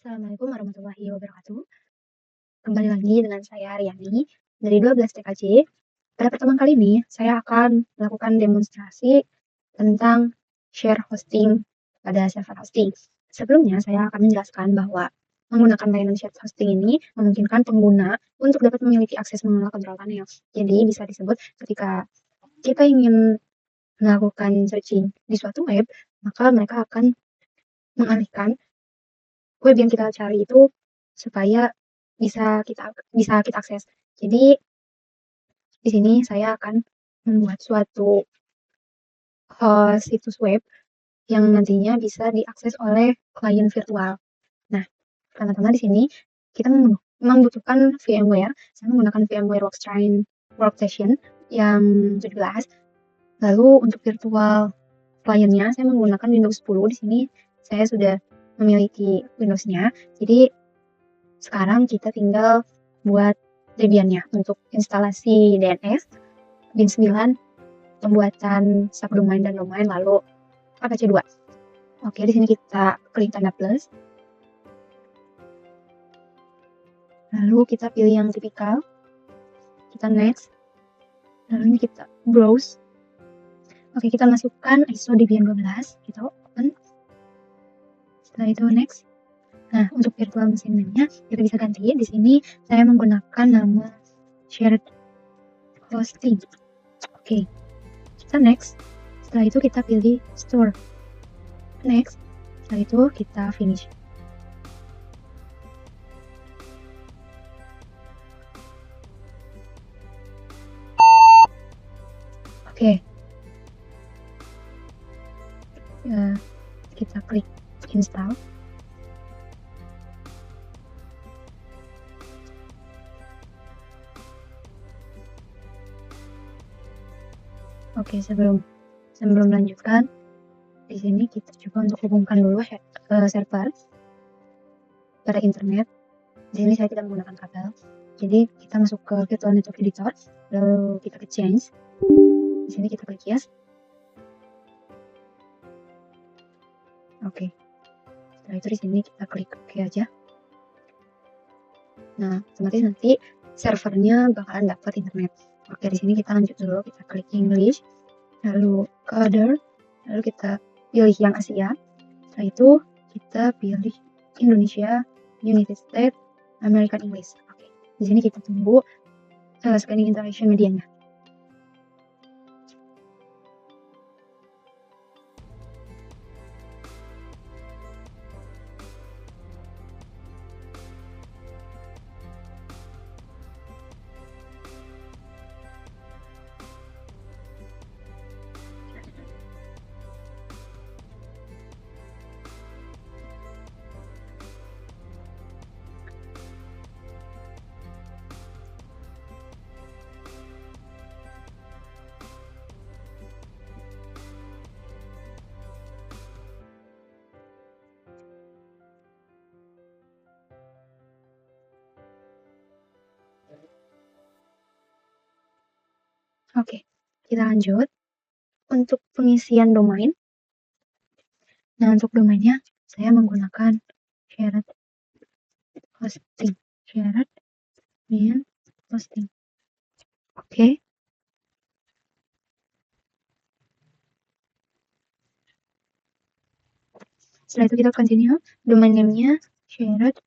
Assalamualaikum warahmatullahi wabarakatuh. Kembali lagi dengan saya Aryani dari 12 TKJ. Pada pertemuan kali ini, saya akan melakukan demonstrasi tentang share hosting pada server hosting. Sebelumnya, saya akan menjelaskan bahwa menggunakan layanan share hosting ini memungkinkan pengguna untuk dapat memiliki akses mengelola kontrol panel. Jadi, bisa disebut ketika kita ingin melakukan searching di suatu web, maka mereka akan mengalihkan web yang kita cari itu supaya bisa kita akses. Jadi di sini saya akan membuat suatu host situs web yang nantinya bisa diakses oleh klien virtual. Nah, teman-teman di sini kita membutuhkan VMware. Saya menggunakan VMware Workstation yang 17. Lalu untuk virtual kliennya saya menggunakan Windows 10. Di sini saya sudah memiliki Windows-nya. Jadi sekarang kita tinggal buat Debian-nya untuk instalasi DNS, Bin 9, pembuatan subdomain dan domain, lalu APC2. Oke, di sini kita klik tanda plus. Lalu kita pilih yang tipikal. Kita next. Lalu ini kita browse. Oke, kita masukkan ISO Debian 12. Kita open. Setelah itu next. Nah, untuk virtual machine-nya kita bisa ganti. Di sini saya menggunakan nama shared hosting. Oke, kita next. Setelah itu kita pilih store. Next. Setelah itu kita finish. Oke. Kita klik install. Oke, sebelum melanjutkan, di sini kita coba untuk hubungkan dulu server pada internet. Di sini saya tidak menggunakan kabel. Jadi kita masuk ke virtual network editor, lalu kita ke change. Di sini kita klik yes. Oke. Setelah itu di sini kita klik OK aja. Nah, otomatis nanti servernya bakalan dapat internet. Oke, di sini kita lanjut dulu, kita klik English, lalu ke other, lalu kita pilih yang Asia. Setelah itu kita pilih Indonesia, United States, American English. Oke, di sini kita tunggu scanning interaction medianya. Oke, kita lanjut. Untuk pengisian domain. Nah, untuk domainnya saya menggunakan shared hosting. Shared main hosting. Oke. Setelah itu kita continue. Domain name-nya shared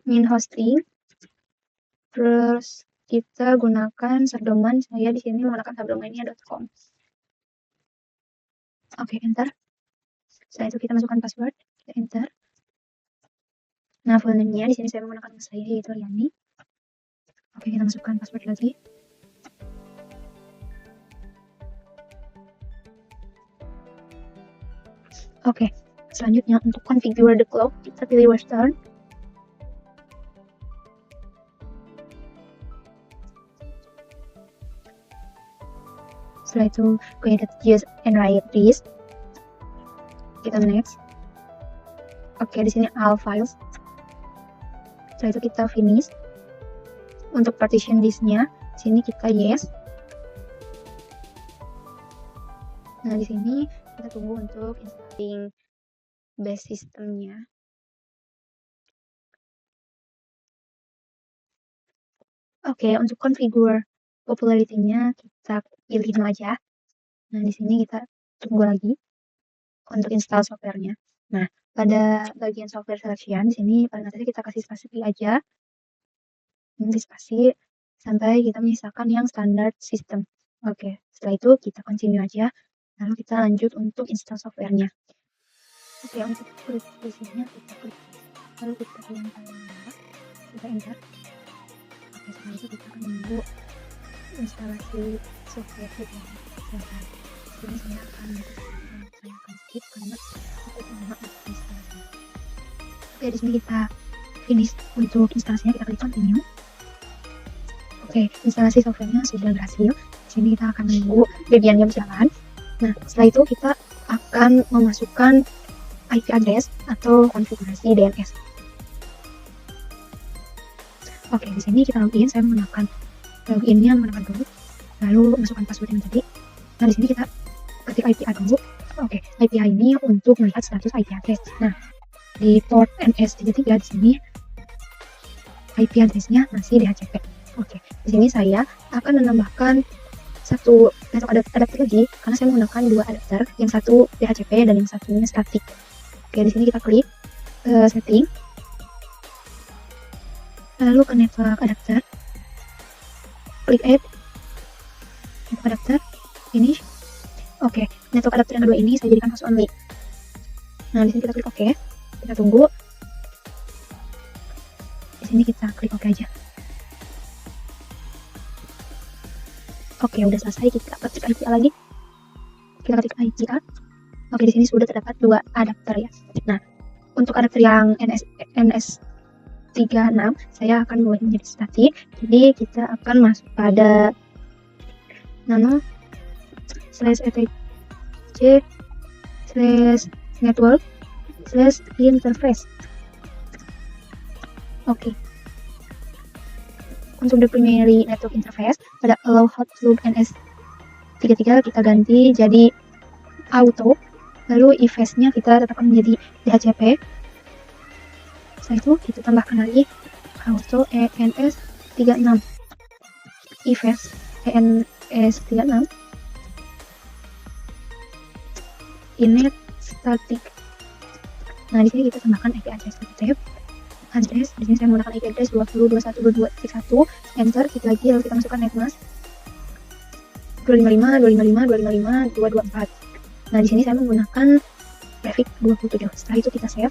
main hosting. Terus kita gunakan subdomain. Saya di sini menggunakan subdomainnya.com. Oke, enter. Setelah itu kita masukkan password, kita enter. Nah, full name-nya di sini saya menggunakan nama saya yaitu Riani. Oke, kita masukkan password lagi. Oke, selanjutnya untuk configure the clock, kita pilih Western. Setelah itu create use and write this. Kita next. Oke, di sini all files. Setelah itu kita finish. Untuk partition disk-nya, sini kita yes. Nah, di sini kita tunggu untuk installing base system-nya. Oke, untuk configure popularity-nya kita pilih no aja. Nah, di sini kita tunggu lagi untuk install software-nya. Nah, pada bagian software selection di sini pada nanti kita kasih spasi aja. Nanti spasi sampai kita menyisakan yang standar system. Oke, setelah itu kita continue aja. Lalu kita lanjut untuk install software-nya. Oke, untuk klik di sini kita klik. Lalu kita pilih yang paling bawah. Kita enter. Oke, setelah itu kita akan menunggu instalasi software kita. Selesai. Ini saya akan skip karena cukup lama untuk instalasi. Oke, di sini kita finish untuk instalasinya, kita klik continue. Oke, instalasi softwarenya sudah berhasil. Di sini kita akan menunggu Debian-nya berjalan. Nah, setelah itu kita akan memasukkan IP address atau konfigurasi DNS. Oke, di sini kita login. Saya menggunakan loginnya menggunakan root, lalu masukkan password yang tadi. Nah, di sini kita ketik IPA dulu. Oke, IPA ini untuk melihat status IP address. Nah, di port NS33 di sini IP address-nya masih DHCP. Oke, di sini saya akan menambahkan satu network adapter lagi karena saya menggunakan dua adapter, yang satu DHCP dan yang satunya static. Oke, di sini kita klik setting, lalu ke network adapter, klik add network adapter, finish. Oke, network adapter yang kedua ini saya jadikan host only. Nah, di sini kita klik OK, kita tunggu. Di sini kita klik OK aja. Oke, udah selesai. Kita ketik IPA lagi. Kita ketik IPA. Oke, di sini sudah terdapat dua adapter ya. Nah, untuk adapter yang NS36 saya akan buat menjadi static. Jadi kita akan masuk pada nano /etc/network/interface. Oke. Untuk the primary network interface, pada allow hotloop NS33 kita ganti jadi auto, lalu EFS-nya kita tetapkan menjadi DHCP. Setelah itu kita tambahkan lagi auto ENS36, EFS ENS36, init static. Nah, di sini kita tambahkan IP address address. Di sini saya menggunakan IP address 20.21.22.1, enter, kita lagi, lalu kita masukkan netmask 255.255.255.224. Nah, di sini saya menggunakan prefix 27. Setelah itu kita save.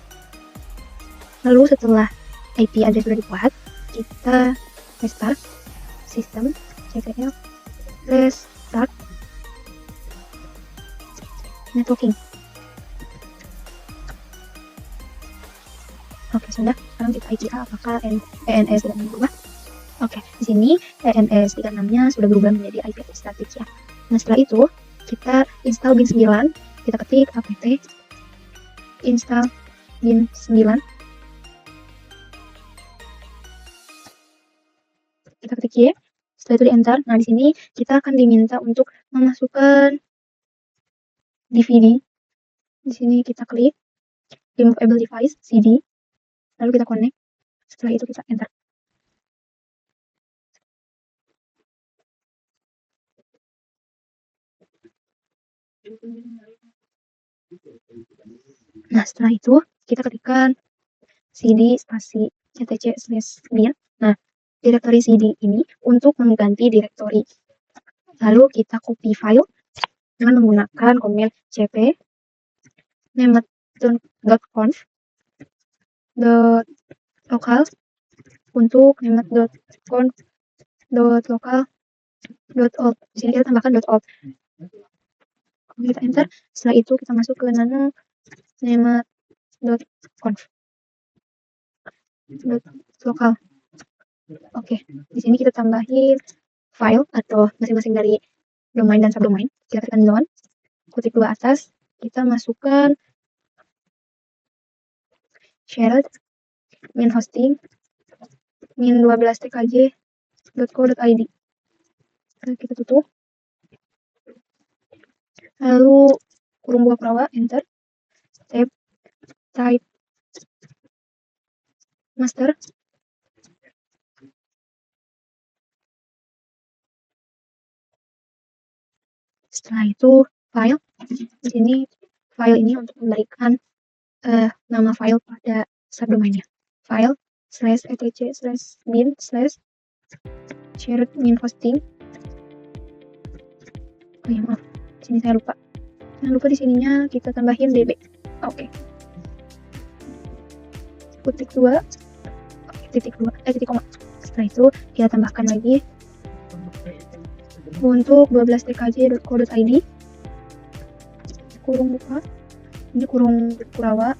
Lalu setelah IP address sudah dibuat, kita restart sistem ctl restart networking. Oke, sudah. Sekarang kita ICA apakah ENS tidak berubah. Oke, di sini ENS36-nya sudah berubah menjadi IP address static ya. Nah, setelah itu kita install bin 9. Kita ketik apt install bin 9. Kita ketik Y. Setelah itu di enter. Nah, di sini kita akan diminta untuk memasukkan DVD. Di sini kita klik removable device CD. Lalu kita connect. Setelah itu kita enter. Nah, setelah itu kita ketikkan cd spasi etc/bin. Nah, direktori cd ini untuk mengganti direktori. Lalu kita copy file dengan menggunakan command cp name.conf lokal untuk nemat.conf.local.alt. Di sini kita tambahkan .alt. Kita enter. Setelah itu kita masuk ke nano nemat.conf. Lokal. Oke, di sini kita tambahin file atau masing-masing dari domain dan subdomain. Kita tekan zone, kutip dua atas, kita masukkan shared min hosting min 12 tkj.co.id. Kita tutup. Lalu kurung buka perawa, enter, tab, type, master. Setelah itu file. Di sini file ini untuk memberikan nama file pada subdomainnya. File /etc/bin/shared min hosting. Oh ya maaf, sini saya lupa. Jangan lupa di sininya kita tambahin db. Oke. Titik 2, titik koma. Setelah itu kita tambahkan lagi untuk 12 tkj.co.id, kurung buka, ini kurung Kurawa,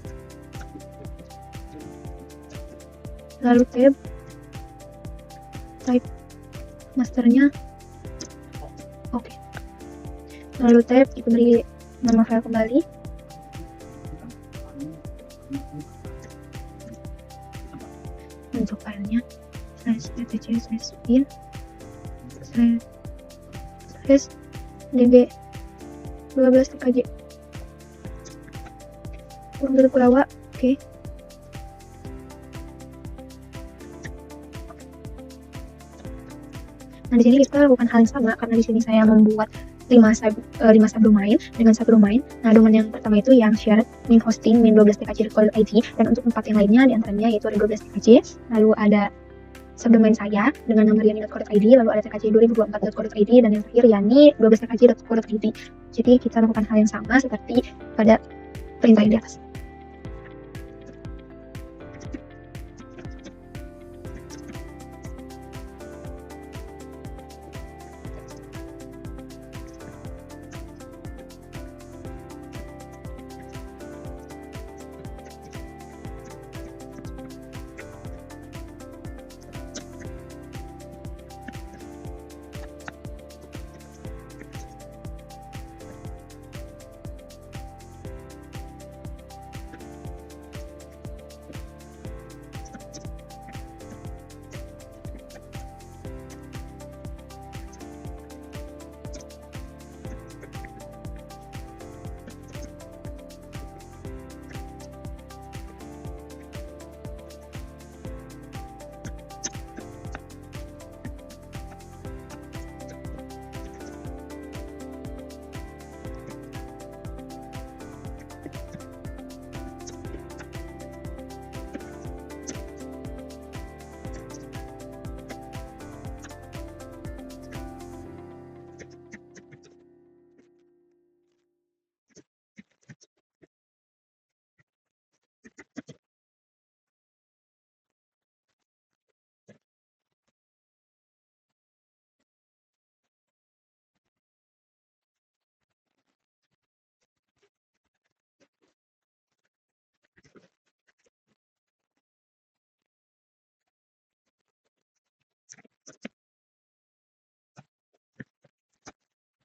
lalu tab, type masternya, oke. Lalu tab, kita beri nama file kembali, untuk filenya /etc/bin/db 12 tkj kurung Kurawa, oke. Nah, di sini kita lakukan hal yang sama karena di sini saya membuat 5 subdomain dengan subdomain. Nah, domain yang pertama itu yang shared min hosting min 12 tkj.co.id, dan untuk 4 yang lainnya diantaranya yaitu ada 12 tkj, lalu ada subdomain saya dengan nama riani.co.id, lalu ada tkj 2024.co.id, dan yang terakhir yani 12 tkj.co.id. Jadi kita lakukan hal yang sama seperti pada perintah yang di atas.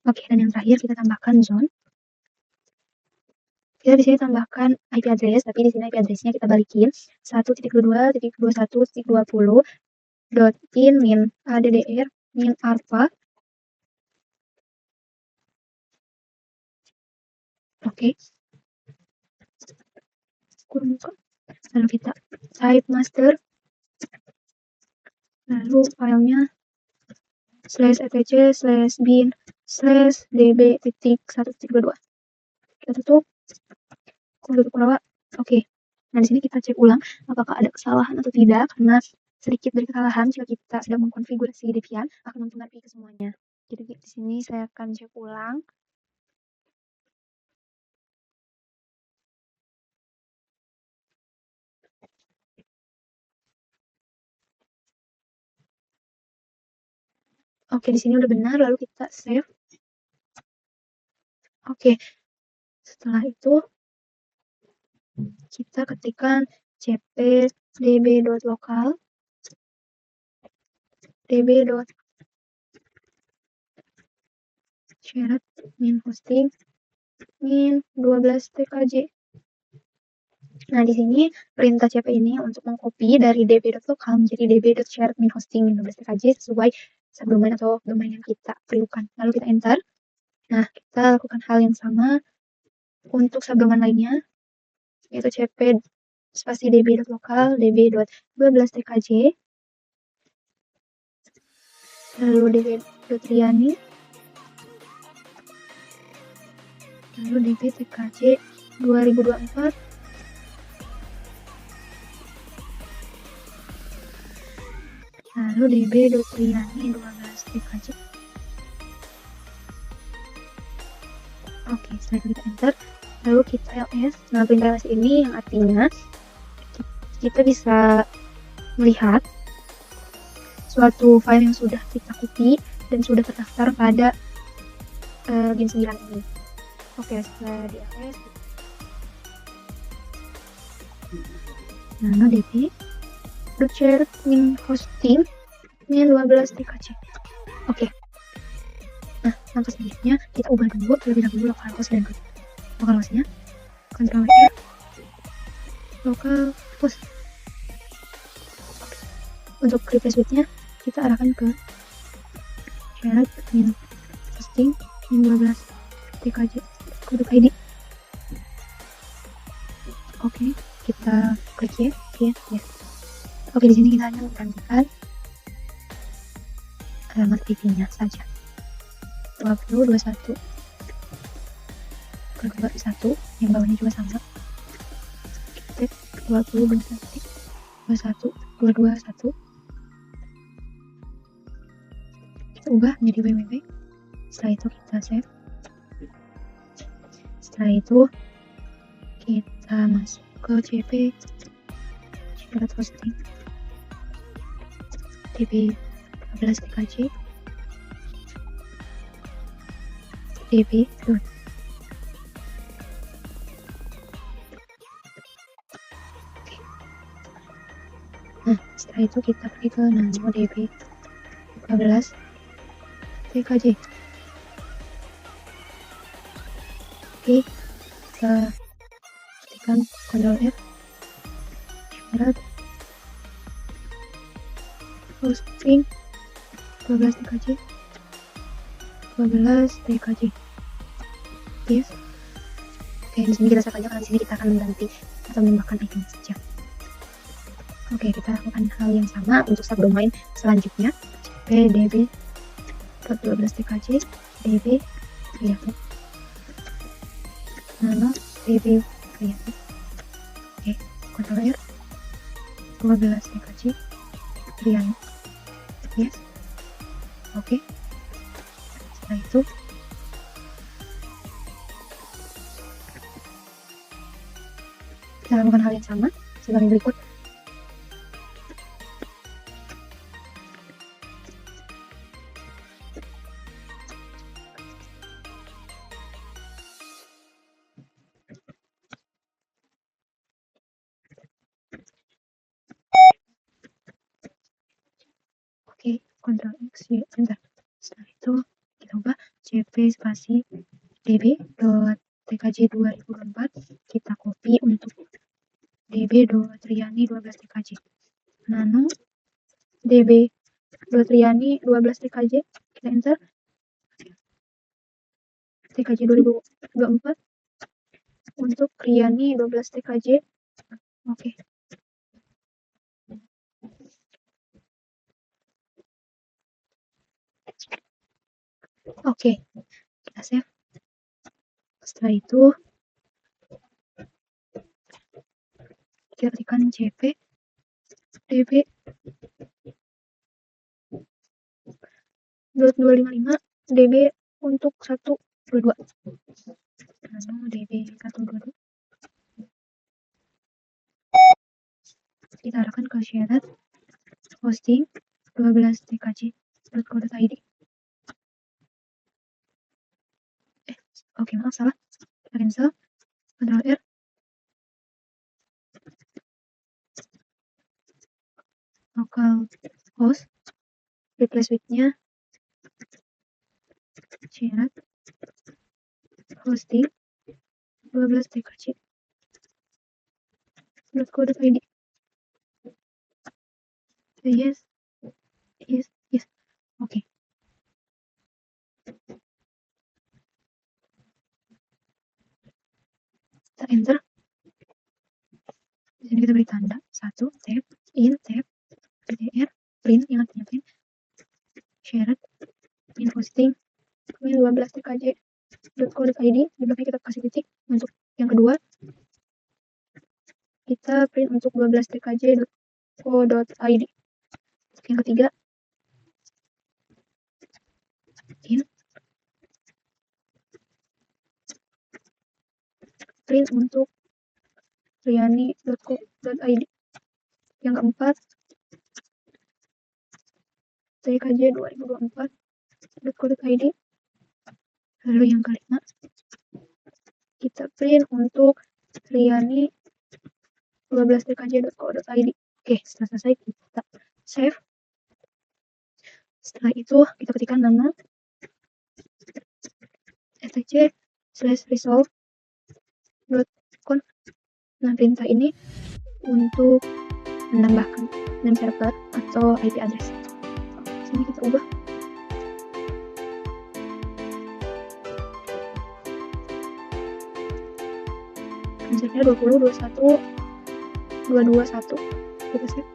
Oke, dan yang terakhir kita tambahkan zone. Kita di sini tambahkan IP address, tapi di sini IP address-nya kita balikin 1.22.21.20 .in min min alpha. Oke. Kurung buka. Lalu kita type master, lalu filenya /etc/bin/db.1.22. Kita tutup. Kurawa. Oke. Nah, di sini kita cek ulang apakah ada kesalahan atau tidak, karena sedikit dari kesalahan jika kita sedang mengkonfigurasi Debian akan mempengaruhi ke semuanya. Jadi di sini saya akan cek ulang. Oke, di sini udah benar, lalu kita save. Oke, setelah itu kita ketikkan cp db.local db.shared min hosting min 12 tkj. Nah, di sini perintah cp ini untuk mengcopy dari db.local menjadi db.shared min hosting min 12 tkj sesuai subdomain atau domain yang kita perlukan. Lalu kita enter. Nah, kita lakukan hal yang sama untuk subdomain lainnya, yaitu cp spasi db.local db.12 tkj, lalu db.riani, lalu db tkj 2024, lalu db.riani 12 tkj. Oke, setelah itu kita enter, lalu kita ls. Nah, perintah ls ini yang artinya kita bisa melihat suatu file yang sudah kita copy dan sudah terdaftar pada game 9 ini. Oke, setelah di ls, nano db.share min hosting min 12 tkj. Oke. Nah, langkah selanjutnya kita ubah dulu terlebih dahulu localhost dan localhostnya. Ctrl R, localhost. Untuk replace with-nya kita arahkan ke shared min hosting min 12 tkj kode id. Oke, kita klik ya. Oke, di sini kita hanya menggantikan alamat IP-nya saja. 2021 yang bawahnya juga sama. Kita 2021 kita ubah menjadi www. Setelah itu kita save. Setelah itu kita masuk ke cp shared hosting db 12 tkj db. Nah, setelah itu kita pergi ke nano db 12 tkj. Oke, kita ketikkan Ctrl F, shared hosting 12 tkj 12 tkj. Yes. Oke, di sini kita save aja karena di sini kita akan mengganti atau menambahkan item saja. Oke, kita lakukan hal yang sama untuk subdomain selanjutnya. cp db.12 tkj db riani nano db riani. Oke, Ctrl R, 12 tkj riani. Yes. Oke, setelah itu kita lakukan hal yang sama sebagai berikut. Oke, Ctrl X, Y, enter. Setelah itu kita ubah cp spasi db.tkj 2024, kita copy untuk db.riani 12 tkj, nano db.riani 12 tkj, kita enter. tkj 2024 untuk riani 12 tkj. Oke. Oke, kita save. Setelah itu kita ketikkan cp db .255 db untuk 122, nano db 122. Kita arahkan ke shared hosting 12 tkj kode id. Oke, maaf salah. Kita cancel. Ctrl R. Local host. Replace with-nya. Shared. Hosting. 12 tkc. .co.id. Yes. Oke. Kita enter. Di sini kita beri tanda 1, tab, in, tab, ptr, print, yang artinya print, shared, in hosting, 12 tkj.co.id. Di belakang kita kasih titik. Untuk yang kedua, kita print untuk 12 tkj.co.id. Untuk yang ketiga, in, print untuk riani.co.id. Yang keempat, tkj2024.co.id. Lalu yang kelima, kita print untuk riani 12 tkj.co.id. Oke, setelah selesai kita save. Setelah itu kita ketikkan nama etc/resolve.conf. Nah, perintah ini untuk menambahkan name server atau IP address. Sini kita ubah. Konsepnya 2021.221. Kita save.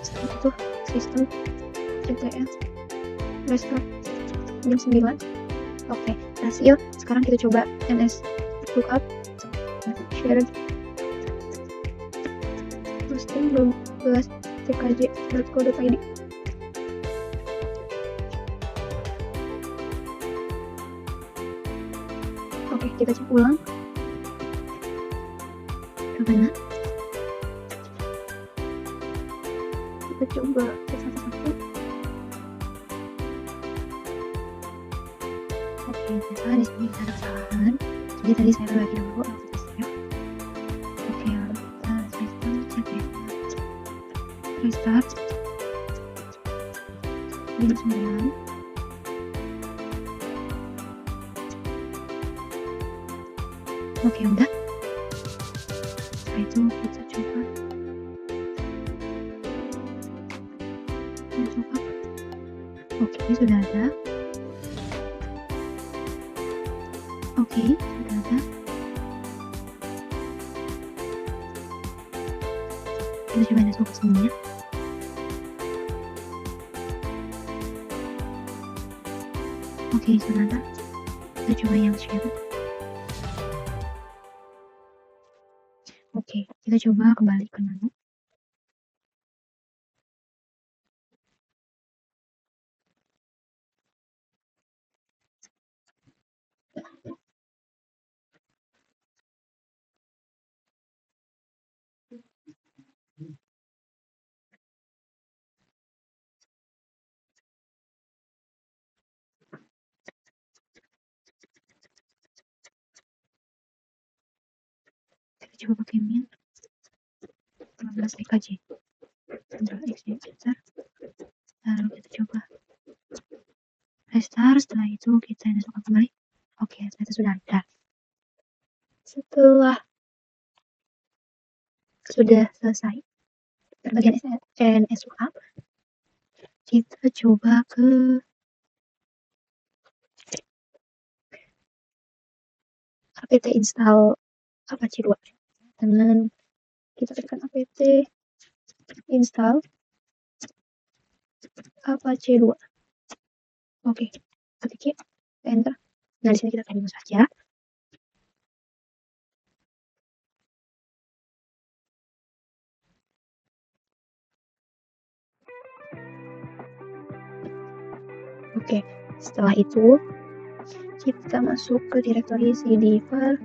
Setelah itu sistem ctl restart jam 9. Oke, berhasil. Sekarang kita coba ns lookup shared hosting 12 tkj.co.id. Oke, kita cek ulang. Kemana? Kita coba cek satu-satu. Oke, ternyata di sini ada kesalahan. Jadi tadi saya berbagi dulu aktivitasnya. Oke, lalu kita sistem cek restart jam 9. Oke, udah. Setelah itu kita coba oke, sudah ada. Oke, sudah ada. Kita coba masuk ke semuanya. Oke, sudah ada. Kita coba yang share. Oke, kita coba kembali ke menu. Kita coba pakai min 12 tkj. Ctrl X enter. Lalu kita coba restart. Setelah itu kita masukkan kembali. Oke, ternyata sudah ada. Setelah sudah selesai bagian ns lookup, kita coba ke apt install Apache 2 dengan kita tekan apt install Apache 2. Oke, ketik enter. Nah, di sini kita tunggu saja. Oke, setelah itu kita masuk ke direktori cd file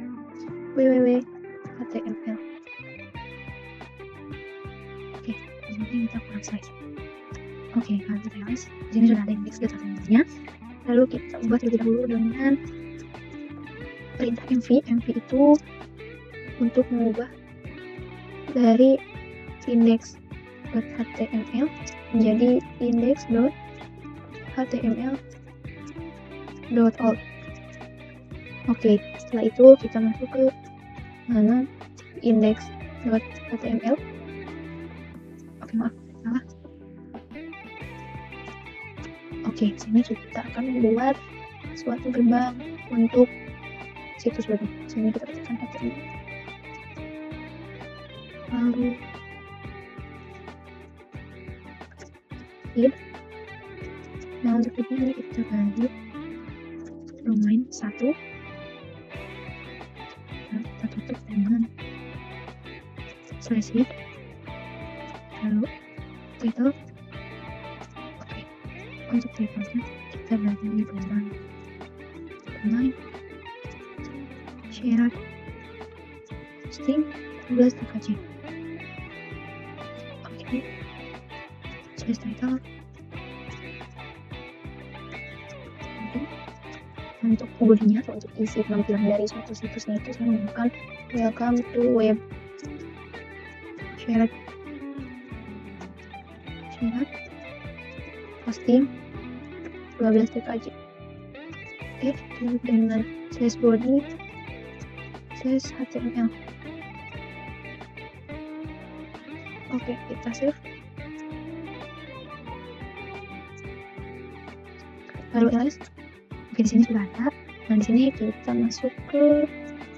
www.html. Oke, di sini kita kurang size. Oke, kalau kita rilis, di sini sudah ada index data nya. Lalu kita ubah terlebih dahulu dengan perintah mv itu untuk mengubah dari index.html menjadi index.html.all. Oke, setelah itu kita masuk ke mana index.html. Oke, maaf, salah. Oke, sini kita akan membuat suatu gerbang untuk situs web. Sini kita ketikkan HTML. Lalu nah untuk ini kita bagi domain 1. Nah, kita tutup dengan slash it, lalu title. Oke, untuk title-nya kita bagi domain shared hosting 12 tkj. Oke, slash title. Untuk bodinya atau untuk isi penampilan dari suatu situsnya itu saya menggunakan welcome to web shared hosting 12 tkj. Oke, tutup dengan slash body slash html. Oke, kita save. Lalu ls. Oke, di sini sudah ada. Nah, di sini kita masuk ke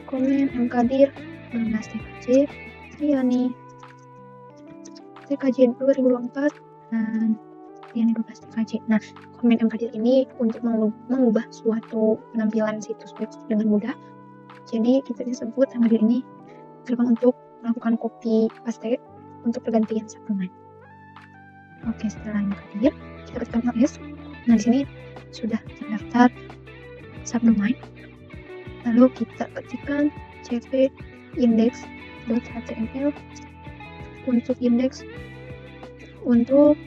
komen mkdir 12 tkj Riani tkj 2024 dan Riani 12 tkj. Nah, komen mkdir ini untuk mengubah suatu penampilan situs web dengan mudah. Jadi kita disebut mkdir ini gerbang untuk melakukan copy paste untuk pergantian subdomain. Oke, setelah mkdir kita ketikkan ls. Nah, di sini sudah terdaftar subdomain. Lalu kita ketikkan cp index.html untuk index untuk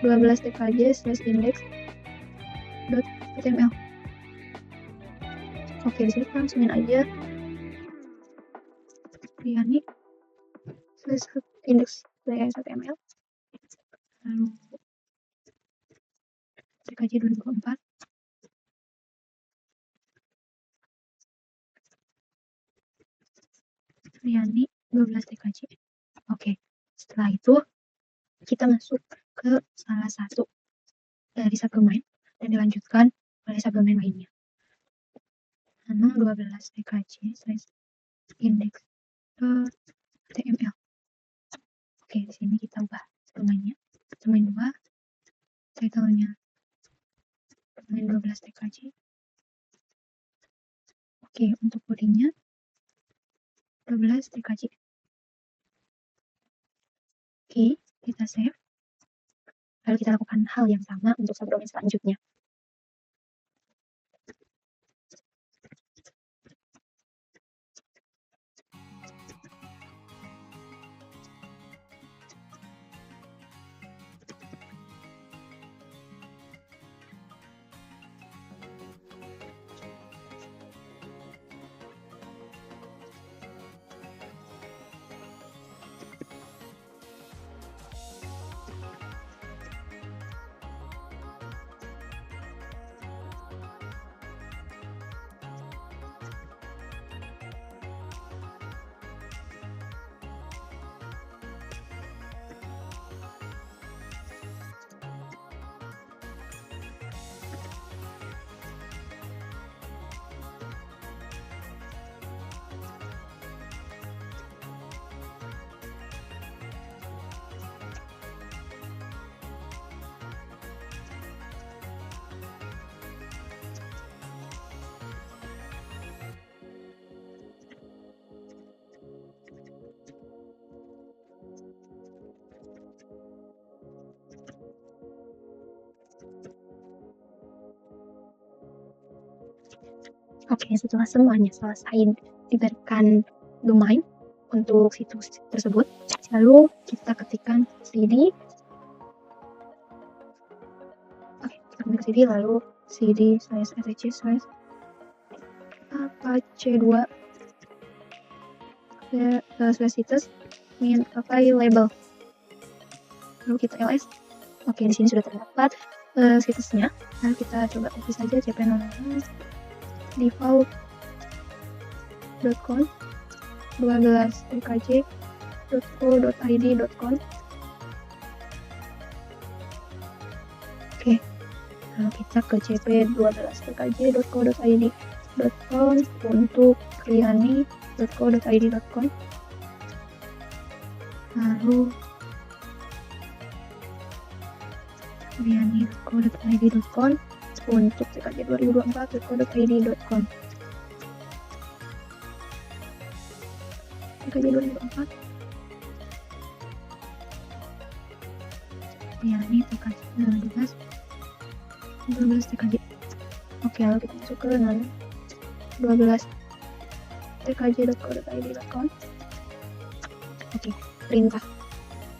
12 tkj slash index.html. Oke, di sini kita langsungin aja Riani slash index.html, lalu tkj 2024. Riani 12 tkj. Oke, setelah itu kita masuk ke salah satu dari subdomain dan dilanjutkan oleh subdomain lainnya. 12 tkj slash index.html. Oke, di sini kita ubah subdomainnya. Domain 2, title-nya domain 12 tkj. Oke, untuk bodinya 12 tkj. Oke, kita save. Lalu kita lakukan hal yang sama untuk subdomain selanjutnya. Oke, setelah semuanya selesai diberikan domain untuk situs tersebut, lalu kita ketikkan cd. Oke, kita ketikkan cd lalu cd/etc/ apache2 slash situs min available. Lalu kita ls. Oke, di sini sudah terdapat situsnya. Lalu kita coba copy saja cp0 default.com 12tkj.co.id.com. Oke, lalu kita ke cp12tkj.co.id.com untuk riani.co.id.com. lalu riani.co.id.com untuk tkj2024.co.id.com. tkj2024 riani tkj 12 tkj. Oke, lalu kita masuk ke nano 12 tkj.co.id.com. Oke, perintah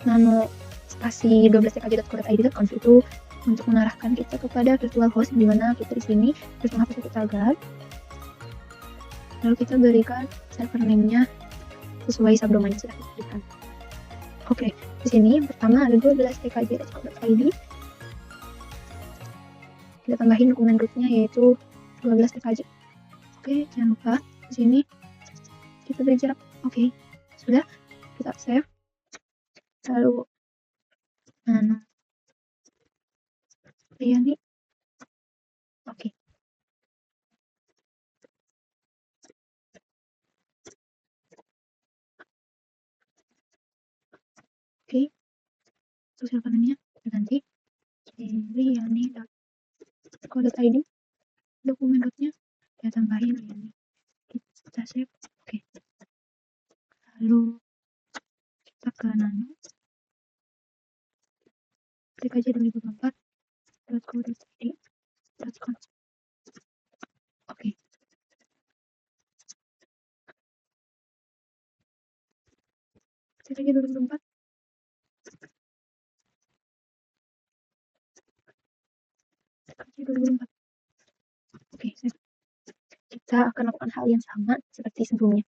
nano spasi 12tkj.co.id.com itu untuk mengarahkan kita kepada virtual host, di mana kita di sini terus menghapus satu tagar. Lalu kita berikan server name-nya sesuai subdomain yang sudah kita berikan. Oke, di sini yang pertama ada 12tkj.co.id. Kita tambahin dokumen rootnya yaitu 12 tkj. Oke, jangan lupa di sini kita beri jarak. Oke, sudah, kita save. Lalu Riani. Oke. Oke, untuk servernya kita ganti riani.co.id. Dokumen rootnya kita tambahin Riani. Kita save. Oke. Lalu kita ke nano tkj2024.co.id.com. Oke. tkj2024 tkj2024. Oke, kita akan lakukan hal yang sama seperti sebelumnya.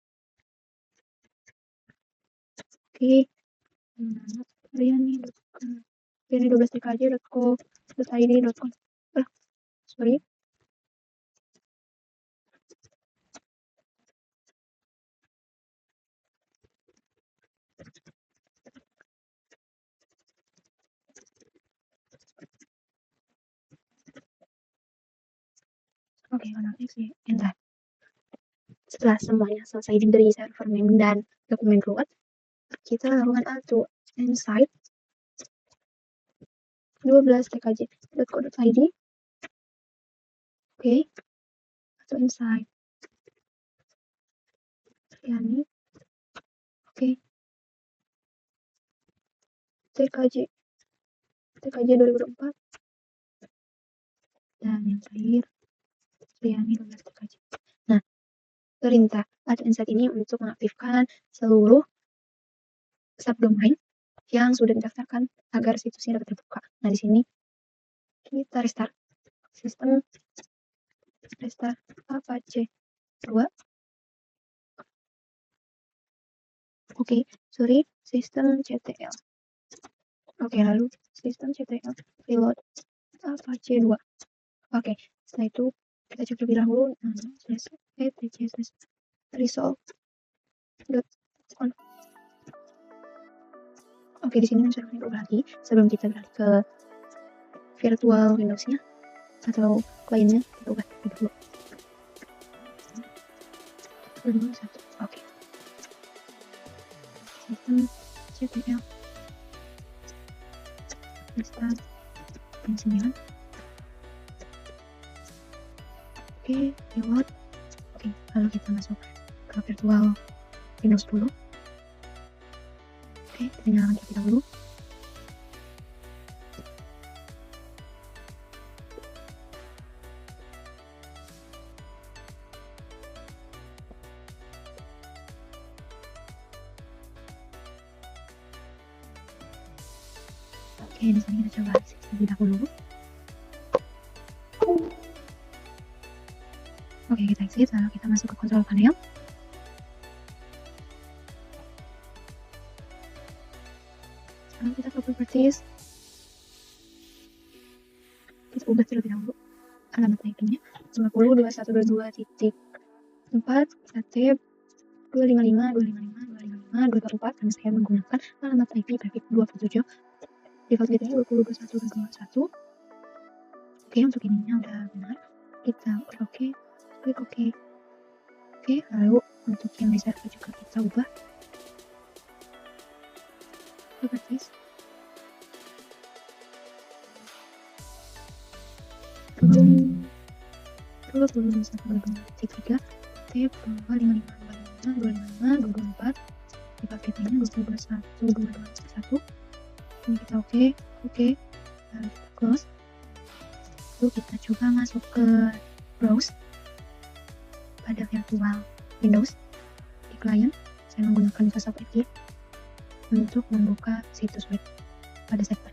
Oke, riani12tkj.co.id.com. Sorry. Oke, enter. Setelah semuanya selesai diberi server name dan dokumen root, kita lakukan add to inside 12tkj.co.id. Oke, atau inside Riani. Oke, tkj 2024 dan yang terakhir Riani 12 tkj. Nah, perintah add inside ini untuk mengaktifkan seluruh subdomain yang sudah didaftarkan agar situsnya dapat terbuka. Nah, di sini kita restart sistem, restart apache2. Oke, sorry, sistem ctl. Oke, lalu sistem ctl reload apache2. Oke, setelah itu kita cek terlebih dahulu resolve.conf. Oke, di sini servernya berubah lagi sebelum kita beralih ke virtual Windows-nya atau kliennya. Kita ubah dulu. Satu. Oke. Sistem ctl restart pin 9. Oke, reload. Oke, lalu kita masuk ke virtual Windows 10. Oke, kita nyalakan terlebih dahulu. Oke, di sini kita coba terlebih dahulu. Oke, kita exit, lalu kita masuk ke control panel. Sekarang kita ke properties. Kita ubah terlebih dahulu alamat IP-nya 20.2122.4 tab 255.255.255.244 karena saya menggunakan alamat IP prefix 27. Default gateway 20.21.221. Oke, untuk ininya udah benar. Kita klik OK. Oke, lalu untuk yang di server juga kita ubah properties. Terus 20.21.223 tab 255.255.254 default gateway-nya 20.21.221. Ini kita oke, lalu kita close. Lalu kita coba masuk ke browse pada virtual Windows di client. Saya menggunakan Microsoft Edge untuk membuka situs web pada server.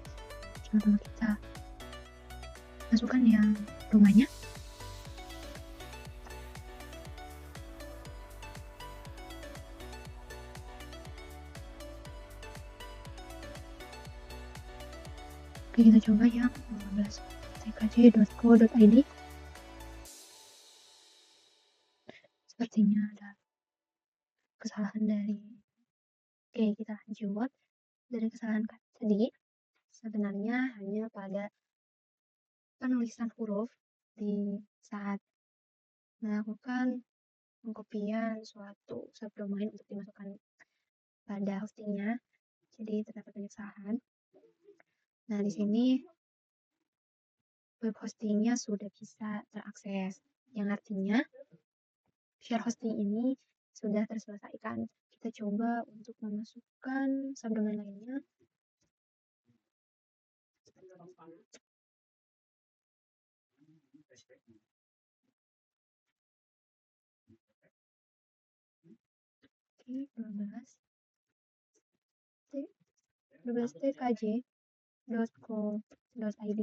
Pertama kita masukkan yang rumahnya. Oke, kita coba yang 12tkj.co.id. Sepertinya ada kesalahan dari kita lanjut. Dari kesalahan tadi sebenarnya hanya pada penulisan huruf di saat melakukan pengkopian suatu subdomain untuk dimasukkan pada hostingnya, jadi terdapat banyak kesalahan. Nah, di sini web hostingnya sudah bisa terakses, yang artinya share hosting ini sudah terselesaikan. Kita coba untuk memasukkan subdomain lainnya. Oke, 12tkj.co.id.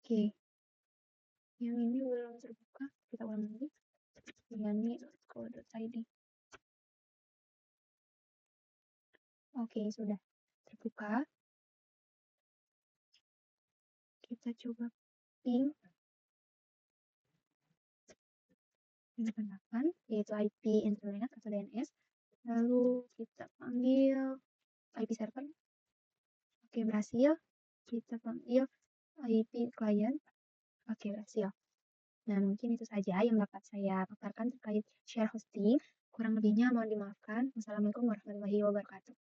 Oke, yang ini belum terbuka, kita ulang lagi. yani.co.id. Oke, sudah terbuka. Kita coba ping 8, yaitu IP internet atau DNS. Lalu kita panggil IP server. Oke, berhasil. Kita panggil IP client. Oke, berhasil. Nah, mungkin itu saja yang dapat saya paparkan terkait share hosting. Kurang lebihnya mohon dimaafkan. Wassalamualaikum warahmatullahi wabarakatuh.